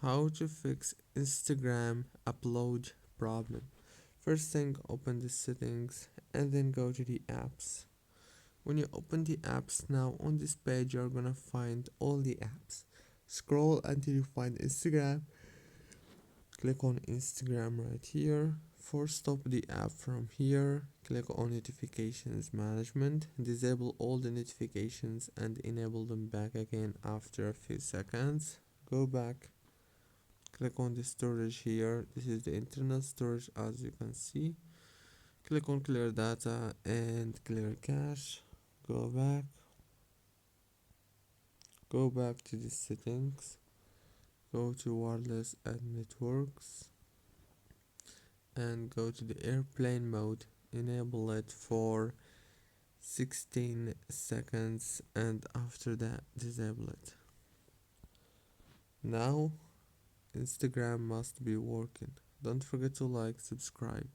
How to fix Instagram upload problem. First thing, open the settings and then go to the apps. When you open the apps, now on this page you're gonna find all the apps. Scroll until you find Instagram. Click on Instagram right here. For stop the app from here, click on notifications management. Disable all the notifications and enable them back again after a few seconds. Go back. Click on the storage here. This is the internal storage, as you can see. Click on clear data and clear cache. Go back. Go back to the settings. Go to wireless and networks and go to the airplane mode. Enable it for 16 seconds and after that disable it. Now Instagram must be working. Don't forget to like, subscribe.